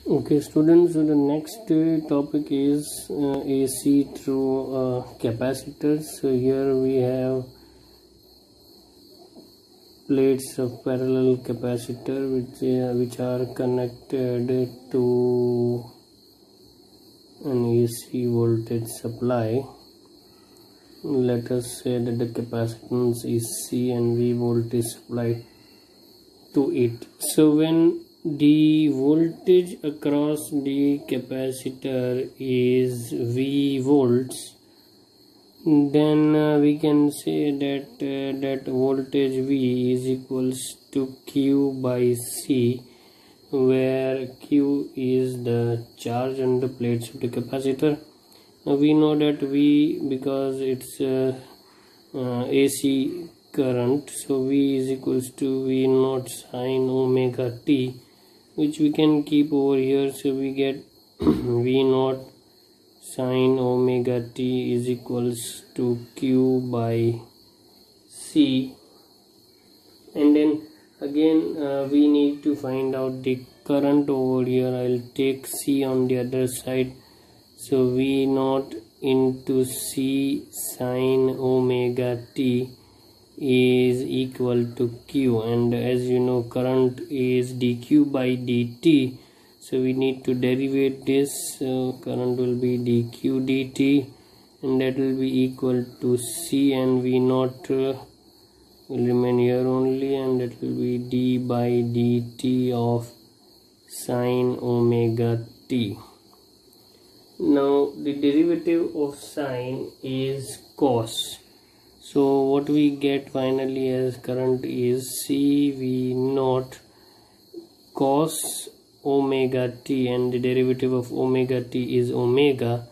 Okay students, so the next topic is AC through capacitors. So here we have plates of parallel capacitor which are connected to an AC voltage supply. Let us say that the capacitance is C and V voltage supplied to it. So when the voltage across the capacitor is V volts, then we can say that that voltage V is equals to Q by C, where Q is the charge on the plates of the capacitor. Now we know that V, because it's AC current, so V is equals to V naught sine omega t, which we can keep over here. So we get V naught sine omega t is equals to Q by C, and then again we need to find out the current over here. I'll take C on the other side, so V naught into C sine omega t is equal to Q, and as you know, current is dq by dt, so we need to derivate this. Current will be dq dt, and that will be equal to C, and V naught will remain here only, and that will be d by dt of sine omega t. Now the derivative of sine is cos. So what we get finally as current is CV naught cos omega t, and the derivative of omega t is omega,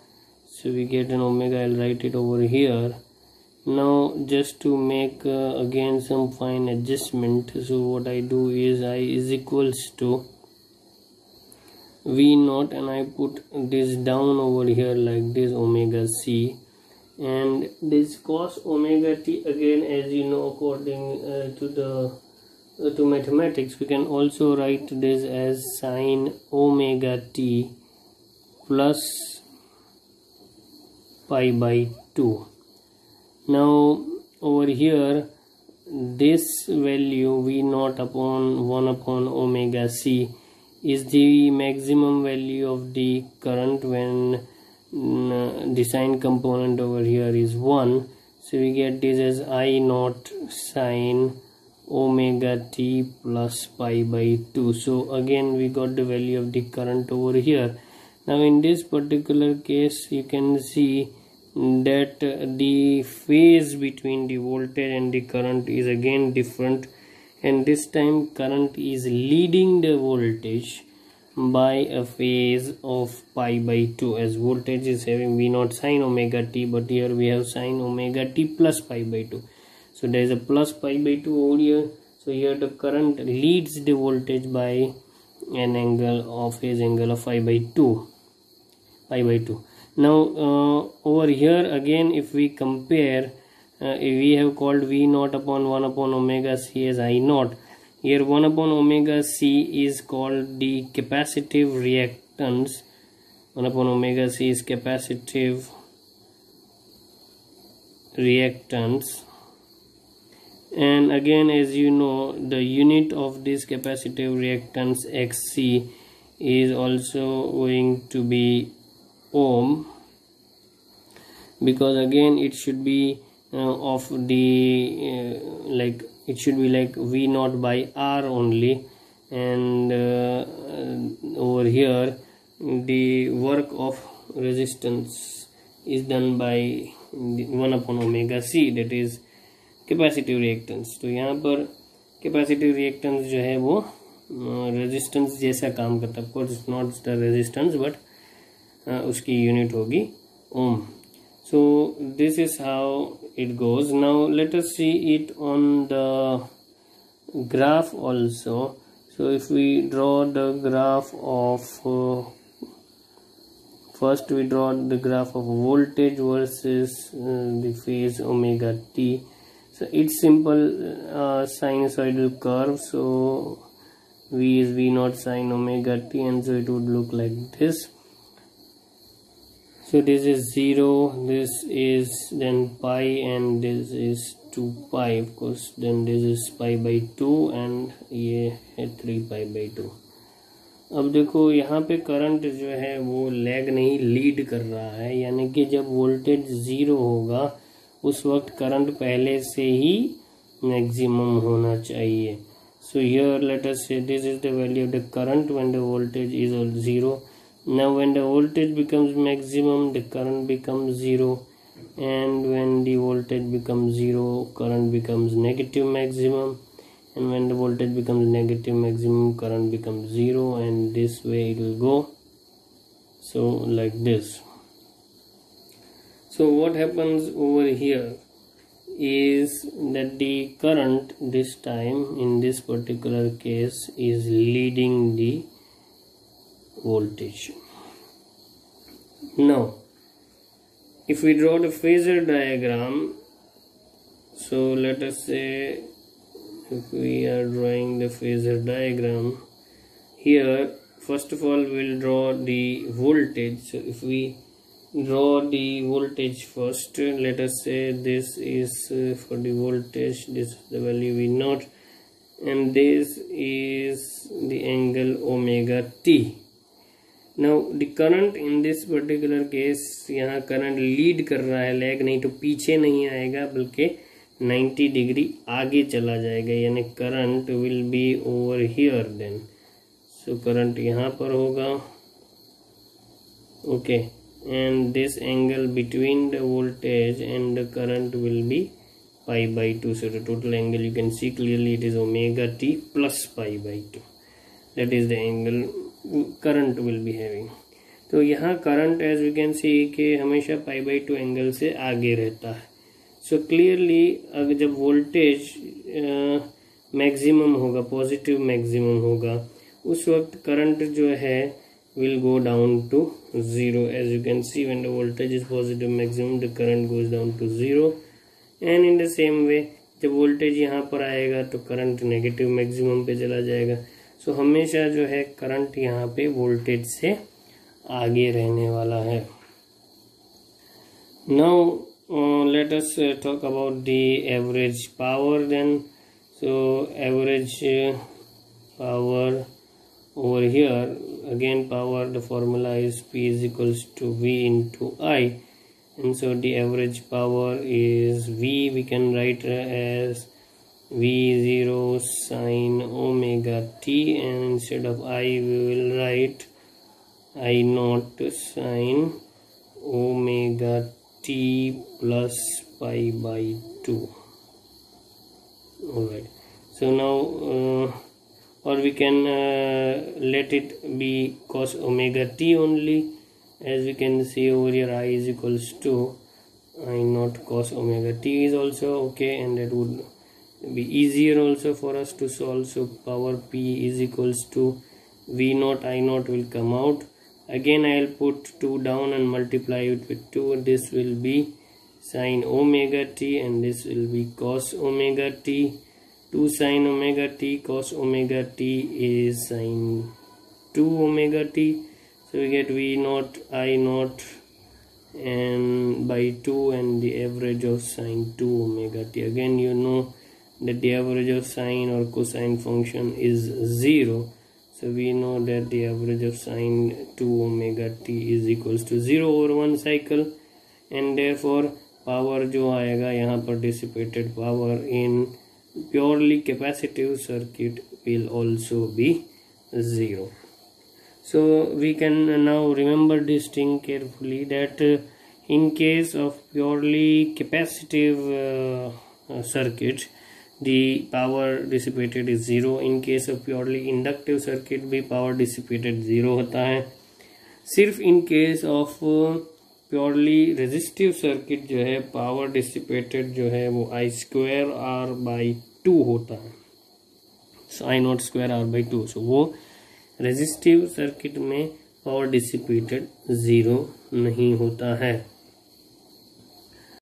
so we get an omega. I'll write it over here. Now just to make again some fine adjustment, so what I do is I is equals to V naught, and I put this down over here like this, omega c, and this cos omega t, again, as you know, according to mathematics, we can also write this as sine omega t plus pi by 2. Now over here, this value V naught upon 1 upon omega c is the maximum value of the current when the sine component over here is 1. So we get this as I naught sine omega t plus pi by 2. So again we got the value of the current over here. Now in this particular case, you can see that the phase between the voltage and the current is again different, and this time current is leading the voltage by a phase of pi by 2, as voltage is having V naught sine omega t, but here we have sine omega t plus pi by 2. So there is a plus pi by 2 over here. So here the current leads the voltage by an angle of phase angle of pi by 2. Now over here again, if we compare, we have called V naught upon 1 upon omega c as I naught. Here 1 upon omega c is called the capacitive reactance. 1 upon omega c is capacitive reactance, and again, as you know, the unit of this capacitive reactance xc is also going to be ohm, because again it should be of the like it should be like V naught by R only, and over here the work of resistance is done by 1 upon omega c, that is capacitive reactance. तो यहाँ पर capacitive reactance जो है वो resistance जैसा काम करता है. Of course it's not the resistance, but उसकी unit होगी ohm. So this is how it goes. Now let us see it on the graph also. So if we draw the graph of first we draw the graph of voltage versus the phase omega t. So it's simple sinusoidal curve. So V is V naught sine omega t, and so it would look like this. So this is 0, this is then pi, and this is 2 pi, of course. Then this is pi by 2 and ये है 3 pi by 2. अब देखो यहाँ पे current जो है वो lag नहीं लीड कर रहा है, यानी कि जब वोल्टेज 0 होगा उस वक्त करंट पहले से ही मैक्सिमम होना चाहिए. So here let us say this is the value of the current when the voltage is 0. Now when the voltage becomes maximum, the current becomes 0, and when the voltage becomes 0, current becomes negative maximum, and when the voltage becomes negative maximum, current becomes 0, and this way it will go. So like this. So what happens over here is that the current this time in this particular case is leading the voltage. Now if we draw the phasor diagram, so let us say if we are drawing the phasor diagram here, first of all we'll draw the voltage. So if we draw the voltage first, let us say this is for the voltage, this is the value V naught, and this is the angle omega t. Now the current in this particular case, यहाँ current lead कर रहा है, lag नहीं, तो पीछे नहीं आएगा बल्कि 90 डिग्री आगे चला जाएगा, यानी current will be over here then. So current यहाँ पर होगा, okay, and this angle between the voltage and the current will be pi by 2. So the total angle you can see clearly, it is omega t plus pi by 2. That is the angle current will be having. तो यहाँ current as we can see कि हमेशा pi by 2 angle से आगे रहता है. So clearly अगर जब voltage मैक्सिमम होगा, पॉजिटिव मैक्सिमम होगा, उस वक्त करंट जो है will go down to 0. As you can see, when the voltage is positive maximum, the current goes down to 0, and in the same way जब voltage यहाँ पर आएगा तो करंट नेगेटिव मैक्सिमम पे चला जाएगा. सो हमेशा जो है करंट यहाँ पे वोल्टेज से आगे रहने वाला है. Now let us talk about the average power then. So average power over here, again power, the formula is P is equals to V into I, and so the average power is V, we can write as V0 sine omega t, and instead of I we will write I naught sine omega t plus pi by 2. Alright, so now or we can let it be cos omega t only. As we can see over here, I is equals to I naught cos omega t is also okay, and that would be easier also for us to solve. So power P is equals to V naught, I naught will come out. Again I will put 2 down and multiply it with 2. This will be sine omega t, and this will be cos omega t. 2 sine omega t cos omega t is sine 2 omega t. So we get V naught I naught and by 2 and the average of sine 2 omega t. Again you know that the average of sine or cosine function is 0. So we know that the average of sine 2 omega t is equals to 0 over 1 cycle, and therefore power जो आएगा यहाँ पर dissipated power in purely capacitive circuit will also be 0. So we can now remember this thing carefully, that in case of purely capacitive circuit the power dissipated is 0. In case of purely inductive circuit भी power dissipated 0 होता है. सिर्फ in case of purely resistive circuit जो है power dissipated जो है वो I square R by 2 होता है. सो I not square R by 2. सो वो रेजिस्टिव सर्किट में पावर डिसिपेटेड 0 नहीं होता है.